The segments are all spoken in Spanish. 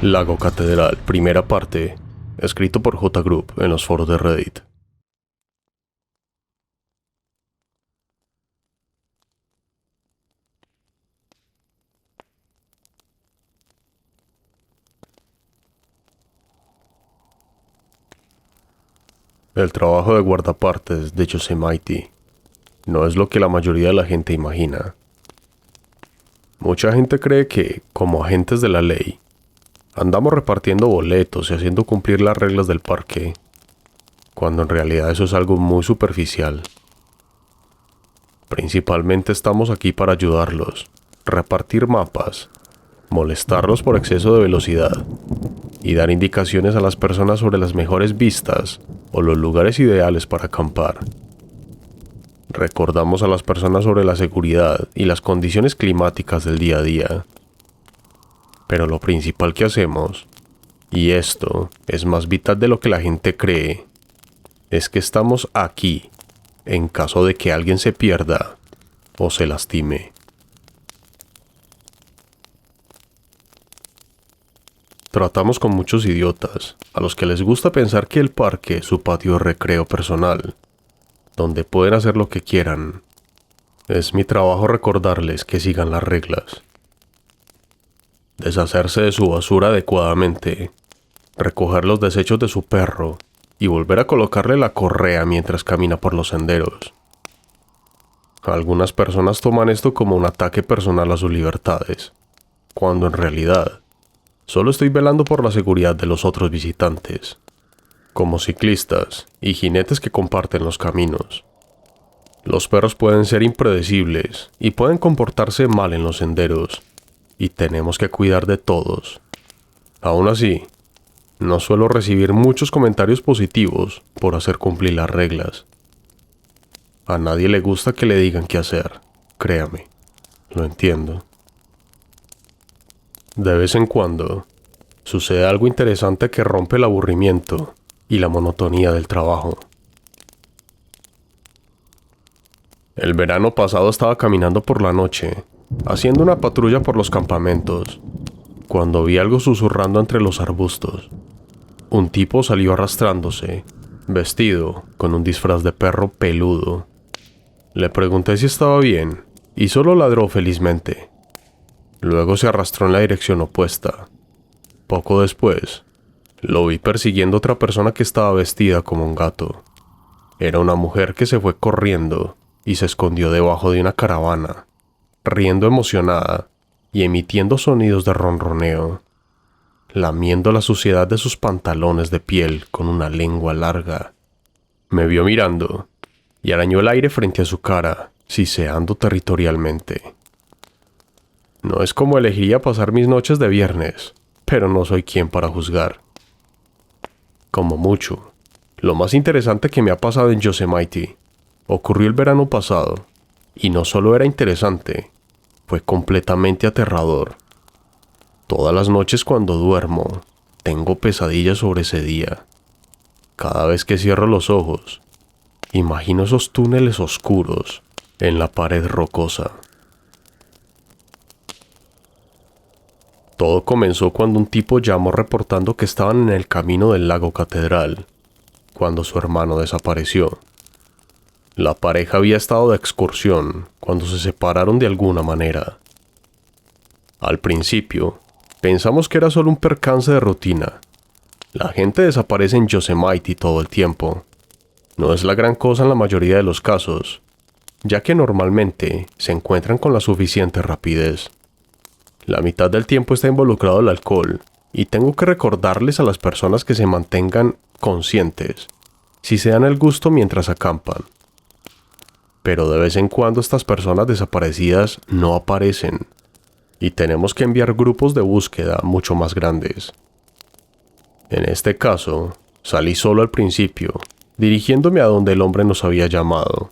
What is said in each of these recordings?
Lago Catedral, primera parte, escrito por J. Group en los foros de Reddit. El trabajo de guardapartes de Yosemite no es lo que la mayoría de la gente imagina. Mucha gente cree que, como agentes de la ley, andamos repartiendo boletos y haciendo cumplir las reglas del parque, cuando en realidad eso es algo muy superficial. Principalmente estamos aquí para ayudarlos, repartir mapas, molestarlos por exceso de velocidad y dar indicaciones a las personas sobre las mejores vistas o los lugares ideales para acampar. Recordamos a las personas sobre la seguridad y las condiciones climáticas del día a día. Pero lo principal que hacemos, y esto es más vital de lo que la gente cree, es que estamos aquí en caso de que alguien se pierda o se lastime. Tratamos con muchos idiotas, a los que les gusta pensar que el parque es su patio de recreo personal, donde pueden hacer lo que quieran. Es mi trabajo recordarles que sigan las reglas. Deshacerse de su basura adecuadamente, recoger los desechos de su perro y volver a colocarle la correa mientras camina por los senderos. Algunas personas toman esto como un ataque personal a sus libertades, cuando en realidad solo estoy velando por la seguridad de los otros visitantes, como ciclistas y jinetes que comparten los caminos. Los perros pueden ser impredecibles y pueden comportarse mal en los senderos, y tenemos que cuidar de todos. Aún así, no suelo recibir muchos comentarios positivos por hacer cumplir las reglas. A nadie le gusta que le digan qué hacer, créame, lo entiendo. De vez en cuando, sucede algo interesante que rompe el aburrimiento y la monotonía del trabajo. El verano pasado estaba caminando por la noche, haciendo una patrulla por los campamentos, cuando vi algo susurrando entre los arbustos. Un tipo salió arrastrándose, vestido con un disfraz de perro peludo. Le pregunté si estaba bien, y solo ladró felizmente. Luego se arrastró en la dirección opuesta. Poco después, lo vi persiguiendo a otra persona que estaba vestida como un gato. Era una mujer que se fue corriendo y se escondió debajo de una caravana, riendo emocionada y emitiendo sonidos de ronroneo, lamiendo la suciedad de sus pantalones de piel con una lengua larga. Me vio mirando y arañó el aire frente a su cara, siseando territorialmente. No es como elegiría pasar mis noches de viernes, pero no soy quien para juzgar. Como mucho, lo más interesante que me ha pasado en Yosemite ocurrió el verano pasado, y no solo era interesante, fue completamente aterrador. Todas las noches cuando duermo, tengo pesadillas sobre ese día. Cada vez que cierro los ojos, imagino esos túneles oscuros en la pared rocosa. Todo comenzó cuando un tipo llamó reportando que estaban en el camino del lago Catedral, cuando su hermano desapareció. La pareja había estado de excursión cuando se separaron de alguna manera. Al principio, pensamos que era solo un percance de rutina. La gente desaparece en Yosemite todo el tiempo. No es la gran cosa en la mayoría de los casos, ya que normalmente se encuentran con la suficiente rapidez. La mitad del tiempo está involucrado el alcohol, y tengo que recordarles a las personas que se mantengan conscientes si se dan el gusto mientras acampan. Pero de vez en cuando estas personas desaparecidas no aparecen, y tenemos que enviar grupos de búsqueda mucho más grandes. En este caso, salí solo al principio, dirigiéndome a donde el hombre nos había llamado.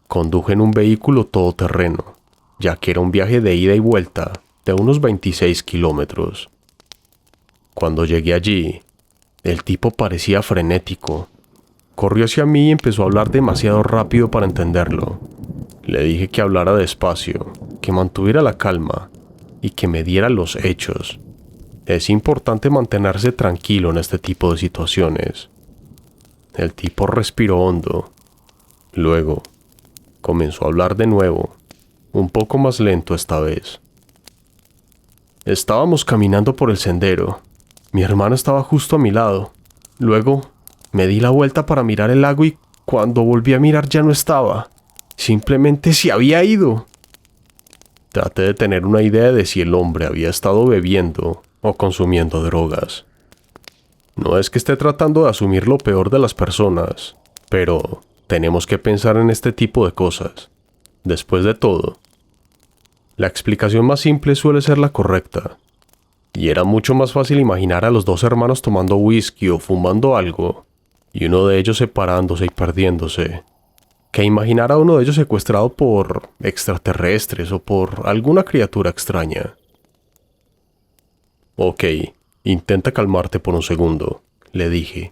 Conduje en un vehículo todoterreno, ya que era un viaje de ida y vuelta de unos 26 kilómetros. Cuando llegué allí, el tipo parecía frenético. Corrió hacia mí y empezó a hablar demasiado rápido para entenderlo. Le dije que hablara despacio, que mantuviera la calma y que me diera los hechos. Es importante mantenerse tranquilo en este tipo de situaciones. El tipo respiró hondo. Luego, comenzó a hablar de nuevo, un poco más lento esta vez. Estábamos caminando por el sendero. Mi hermano estaba justo a mi lado. Luego, me di la vuelta para mirar el lago y cuando volví a mirar ya no estaba. Simplemente se había ido. Traté de tener una idea de si el hombre había estado bebiendo o consumiendo drogas. No es que esté tratando de asumir lo peor de las personas, pero tenemos que pensar en este tipo de cosas. Después de todo, la explicación más simple suele ser la correcta. Y era mucho más fácil imaginar a los dos hermanos tomando whisky o fumando algo, y uno de ellos separándose y perdiéndose, que imaginar a uno de ellos secuestrado por extraterrestres o por alguna criatura extraña. Ok, intenta calmarte por un segundo, le dije.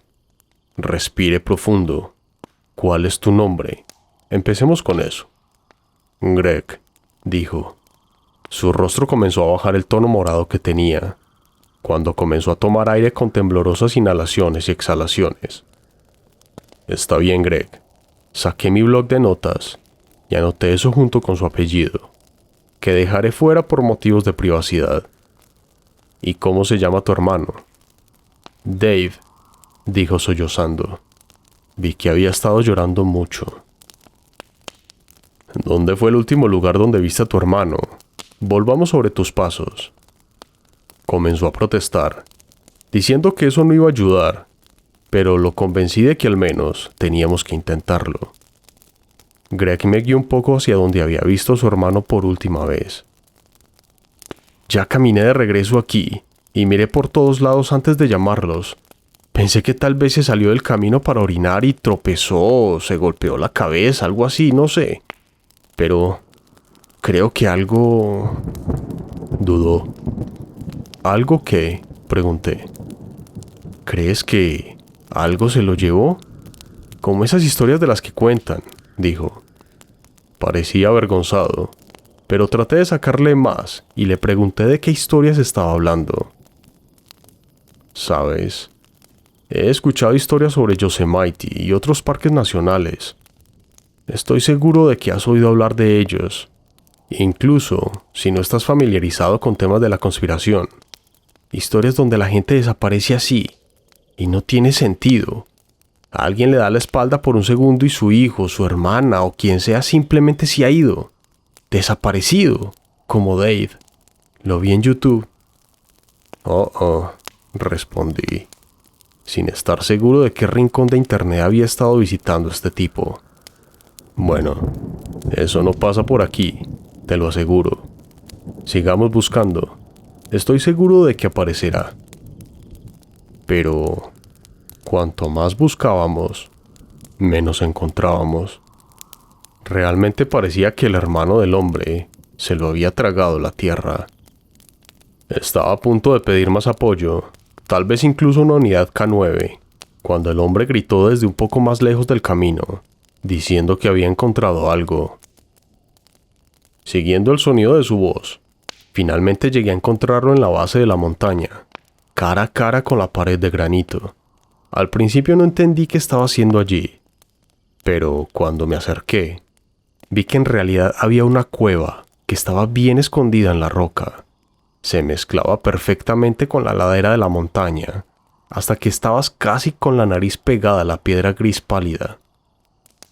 Respire profundo. ¿Cuál es tu nombre? Empecemos con eso. Greg, dijo. Su rostro comenzó a bajar el tono morado que tenía, cuando comenzó a tomar aire con temblorosas inhalaciones y exhalaciones. Está bien, Greg. Saqué mi bloc de notas y anoté eso junto con su apellido, que dejaré fuera por motivos de privacidad. ¿Y cómo se llama tu hermano? Dave, dijo sollozando. Vi que había estado llorando mucho. ¿Dónde fue el último lugar donde viste a tu hermano? Volvamos sobre tus pasos. Comenzó a protestar, diciendo que eso no iba a ayudar, pero lo convencí de que al menos teníamos que intentarlo. Greg me guió un poco hacia donde había visto a su hermano por última vez. Ya caminé de regreso aquí y miré por todos lados antes de llamarlos. Pensé que tal vez se salió del camino para orinar y tropezó o se golpeó la cabeza, algo así, no sé. Pero creo que algo... Dudó. ¿Algo qué? Pregunté. ¿Crees que algo se lo llevó? Como esas historias de las que cuentan, dijo. Parecía avergonzado, pero traté de sacarle más y le pregunté de qué historias estaba hablando. ¿Sabes? He escuchado historias sobre Yosemite y otros parques nacionales. Estoy seguro de que has oído hablar de ellos, incluso si no estás familiarizado con temas de la conspiración. Historias donde la gente desaparece así, y no tiene sentido. A alguien le da la espalda por un segundo y su hijo, su hermana o quien sea simplemente se ha ido. Desaparecido, como Dave. Lo vi en YouTube. Respondí, sin estar seguro de qué rincón de internet había estado visitando este tipo. Bueno, eso no pasa por aquí, te lo aseguro. Sigamos buscando. Estoy seguro de que aparecerá. Pero cuanto más buscábamos, menos encontrábamos. Realmente parecía que el hermano del hombre se lo había tragado la tierra. Estaba a punto de pedir más apoyo, tal vez incluso una unidad K9, cuando el hombre gritó desde un poco más lejos del camino, diciendo que había encontrado algo. Siguiendo el sonido de su voz, finalmente llegué a encontrarlo en la base de la montaña, cara a cara con la pared de granito. Al principio no entendí qué estaba haciendo allí, pero cuando me acerqué, vi que en realidad había una cueva que estaba bien escondida en la roca. Se mezclaba perfectamente con la ladera de la montaña, hasta que estabas casi con la nariz pegada a la piedra gris pálida.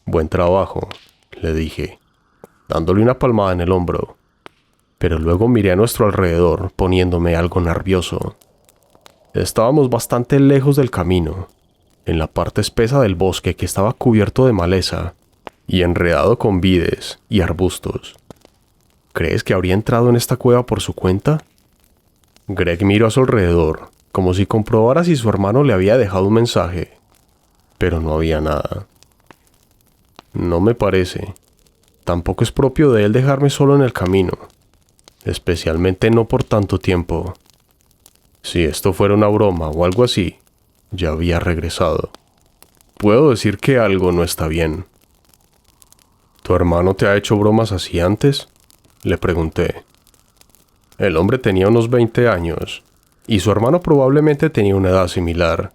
Buen trabajo, le dije, dándole una palmada en el hombro, pero luego miré a nuestro alrededor poniéndome algo nervioso. Estábamos bastante lejos del camino, en la parte espesa del bosque que estaba cubierto de maleza y enredado con vides y arbustos. ¿Crees que habría entrado en esta cueva por su cuenta? Greg miró a su alrededor, como si comprobara si su hermano le había dejado un mensaje, pero no había nada. No me parece. Tampoco es propio de él dejarme solo en el camino, especialmente no por tanto tiempo. Si esto fuera una broma o algo así, ya había regresado. Puedo decir que algo no está bien. ¿Tu hermano te ha hecho bromas así antes?, le pregunté. El hombre tenía unos 20 años, y su hermano probablemente tenía una edad similar.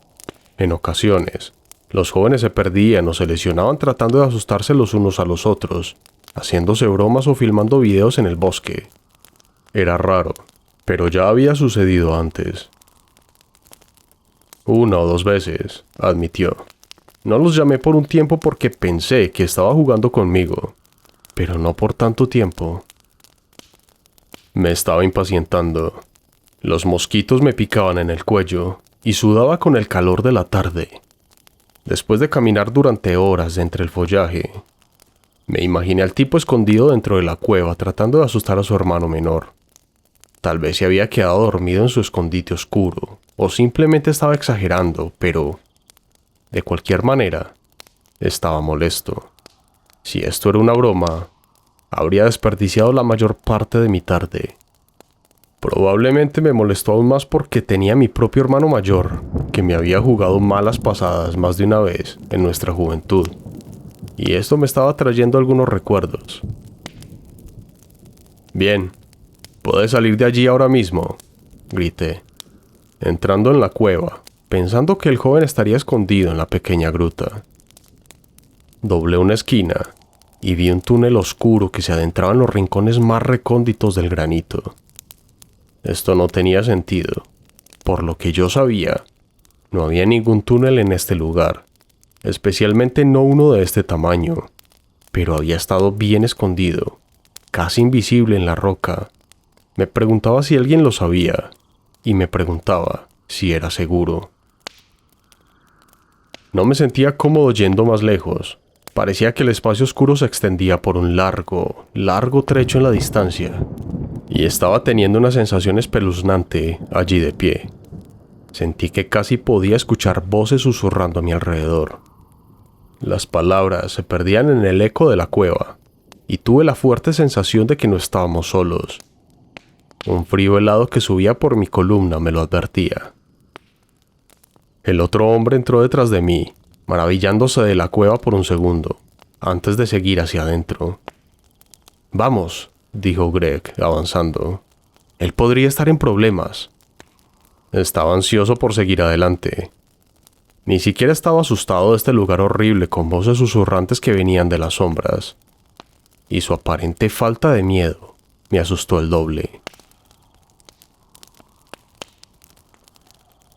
En ocasiones, los jóvenes se perdían o se lesionaban tratando de asustarse los unos a los otros, haciéndose bromas o filmando videos en el bosque. Era raro, pero ya había sucedido antes. 1 o 2 veces, admitió. No los llamé por un tiempo porque pensé que estaba jugando conmigo, pero no por tanto tiempo. Me estaba impacientando. Los mosquitos me picaban en el cuello y sudaba con el calor de la tarde. Después de caminar durante horas entre el follaje, me imaginé al tipo escondido dentro de la cueva tratando de asustar a su hermano menor. Tal vez se había quedado dormido en su escondite oscuro, o simplemente estaba exagerando, pero, de cualquier manera, estaba molesto. Si esto era una broma, habría desperdiciado la mayor parte de mi tarde. Probablemente me molestó aún más porque tenía a mi propio hermano mayor, que me había jugado malas pasadas más de una vez en nuestra juventud, y esto me estaba trayendo algunos recuerdos. Bien, ¿puedes salir de allí ahora mismo?, grité, entrando en la cueva, pensando que el joven estaría escondido en la pequeña gruta. Doblé una esquina y vi un túnel oscuro que se adentraba en los rincones más recónditos del granito. Esto no tenía sentido. Por lo que yo sabía, no había ningún túnel en este lugar, especialmente no uno de este tamaño, pero había estado bien escondido, casi invisible en la roca. Me preguntaba si alguien lo sabía, y me preguntaba si era seguro. No me sentía cómodo yendo más lejos. Parecía que el espacio oscuro se extendía por un largo trecho en la distancia, y estaba teniendo una sensación espeluznante allí de pie. Sentí que casi podía escuchar voces susurrando a mi alrededor. Las palabras se perdían en el eco de la cueva, y tuve la fuerte sensación de que no estábamos solos. Un frío helado que subía por mi columna me lo advertía. El otro hombre entró detrás de mí, maravillándose de la cueva por un segundo, antes de seguir hacia adentro. «Vamos», dijo Greg, avanzando. «Él podría estar en problemas». Estaba ansioso por seguir adelante. Ni siquiera estaba asustado de este lugar horrible con voces susurrantes que venían de las sombras. Y su aparente falta de miedo me asustó el doble.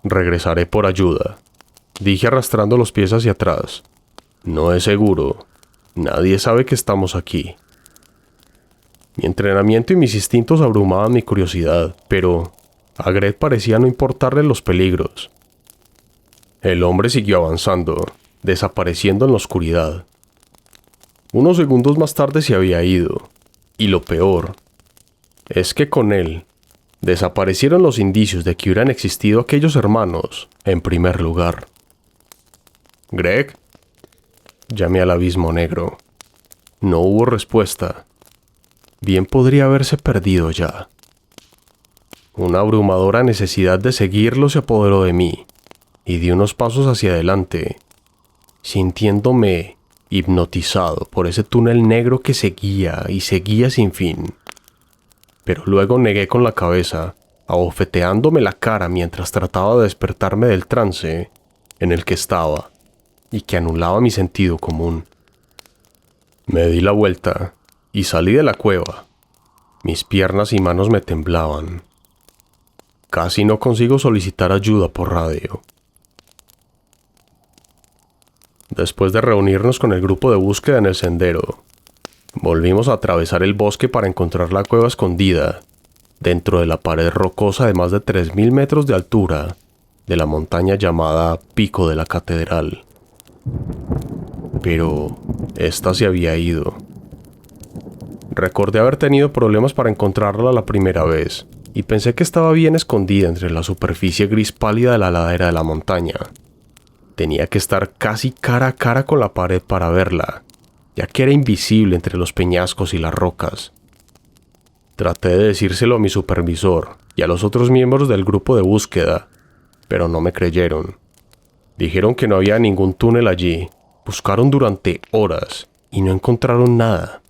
«Regresaré por ayuda», dije arrastrando los pies hacia atrás. «No es seguro. Nadie sabe que estamos aquí». Mi entrenamiento y mis instintos abrumaban mi curiosidad, pero a Greg parecía no importarle los peligros. El hombre siguió avanzando, desapareciendo en la oscuridad. Unos segundos más tarde se había ido, y lo peor es que con él desaparecieron los indicios de que hubieran existido aquellos hermanos en primer lugar. «¿Greg?», llamé al abismo negro. No hubo respuesta. Bien podría haberse perdido ya. Una abrumadora necesidad de seguirlo se apoderó de mí, y di unos pasos hacia adelante, sintiéndome hipnotizado por ese túnel negro que seguía y seguía sin fin. Pero luego negué con la cabeza, abofeteándome la cara mientras trataba de despertarme del trance en el que estaba y que anulaba mi sentido común. Me di la vuelta y salí de la cueva. Mis piernas y manos me temblaban. Casi no consigo solicitar ayuda por radio. Después de reunirnos con el grupo de búsqueda en el sendero, volvimos a atravesar el bosque para encontrar la cueva escondida dentro de la pared rocosa de más de 3000 metros de altura de la montaña llamada Pico de la Catedral. Pero esta se había ido. Recordé haber tenido problemas para encontrarla la primera vez, y pensé que estaba bien escondida entre la superficie gris pálida de la ladera de la montaña. Tenía que estar casi cara a cara con la pared para verla, ya que era invisible entre los peñascos y las rocas. Traté de decírselo a mi supervisor y a los otros miembros del grupo de búsqueda, pero no me creyeron. Dijeron que no había ningún túnel allí. Buscaron durante horas y no encontraron nada.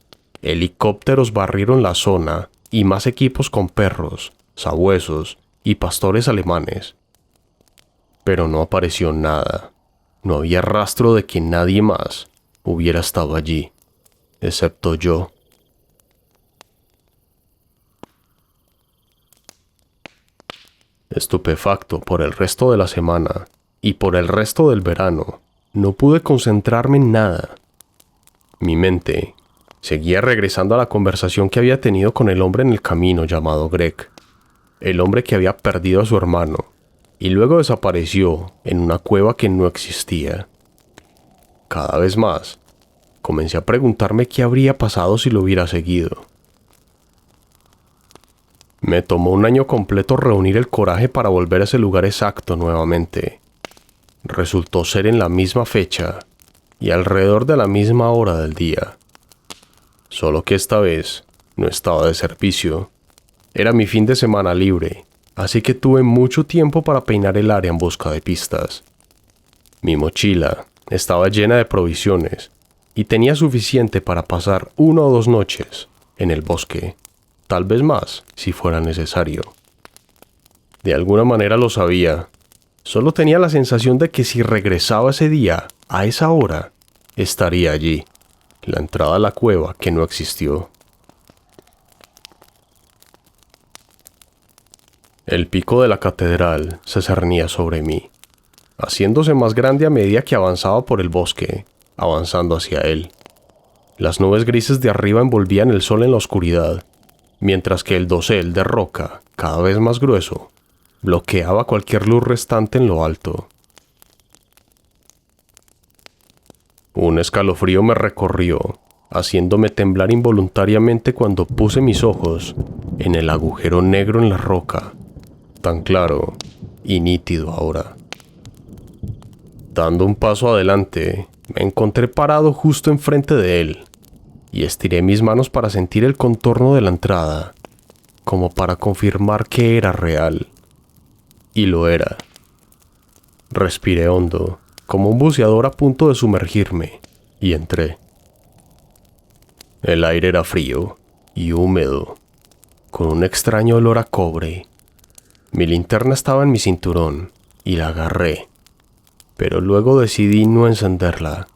Helicópteros barrieron la zona y más equipos con perros, sabuesos y pastores alemanes. Pero no apareció nada. No había rastro de que nadie más hubiera estado allí, excepto yo. Estupefacto por el resto de la semana y por el resto del verano, no pude concentrarme en nada. Mi mente seguía regresando a la conversación que había tenido con el hombre en el camino llamado Greg, el hombre que había perdido a su hermano y luego desapareció en una cueva que no existía. Cada vez más, comencé a preguntarme qué habría pasado si lo hubiera seguido. Me tomó un año completo reunir el coraje para volver a ese lugar exacto nuevamente. Resultó ser en la misma fecha y alrededor de la misma hora del día. Solo que esta vez no estaba de servicio. Era mi fin de semana libre, así que tuve mucho tiempo para peinar el área en busca de pistas. Mi mochila estaba llena de provisiones y tenía suficiente para pasar 1 o 2 noches en el bosque. Tal vez más, si fuera necesario. De alguna manera lo sabía. Solo tenía la sensación de que si regresaba ese día, a esa hora, estaría allí, la entrada a la cueva que no existió. El pico de la catedral se cernía sobre mí, haciéndose más grande a medida que avanzaba por el bosque, avanzando hacia él. Las nubes grises de arriba envolvían el sol en la oscuridad, mientras que el dosel de roca, cada vez más grueso, bloqueaba cualquier luz restante en lo alto. Un escalofrío me recorrió, haciéndome temblar involuntariamente cuando puse mis ojos en el agujero negro en la roca, tan claro y nítido ahora. Dando un paso adelante, me encontré parado justo enfrente de él, y estiré mis manos para sentir el contorno de la entrada, como para confirmar que era real. Y lo era. Respiré hondo, como un buceador a punto de sumergirme, y entré. El aire era frío y húmedo, con un extraño olor a cobre. Mi linterna estaba en mi cinturón, y la agarré, pero luego decidí no encenderla.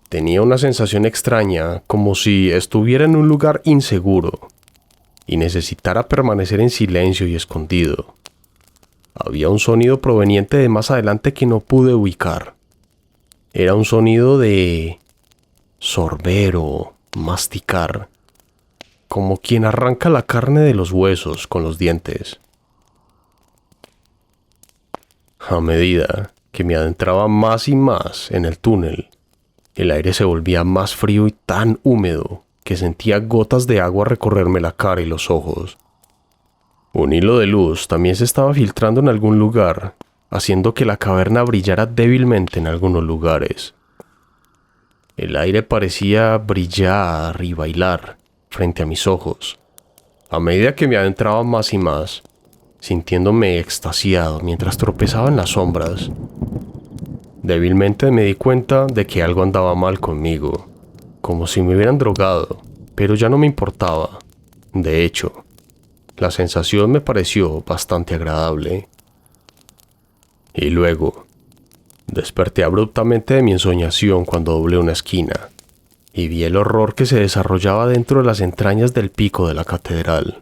Tenía una sensación extraña, como si estuviera en un lugar inseguro y necesitara permanecer en silencio y escondido. Había un sonido proveniente de más adelante que no pude ubicar. Era un sonido de sorber o masticar, como quien arranca la carne de los huesos con los dientes. A medida que me adentraba más y más en el túnel, el aire se volvía más frío y tan húmedo que sentía gotas de agua recorrerme la cara y los ojos. Un hilo de luz también se estaba filtrando en algún lugar, haciendo que la caverna brillara débilmente en algunos lugares. El aire parecía brillar y bailar frente a mis ojos, a medida que me adentraba más y más, sintiéndome extasiado mientras tropezaba en las sombras. Débilmente me di cuenta de que algo andaba mal conmigo, como si me hubieran drogado, pero ya no me importaba. De hecho, la sensación me pareció bastante agradable. Y luego, desperté abruptamente de mi ensoñación cuando doblé una esquina, y vi el horror que se desarrollaba dentro de las entrañas del pico de la catedral.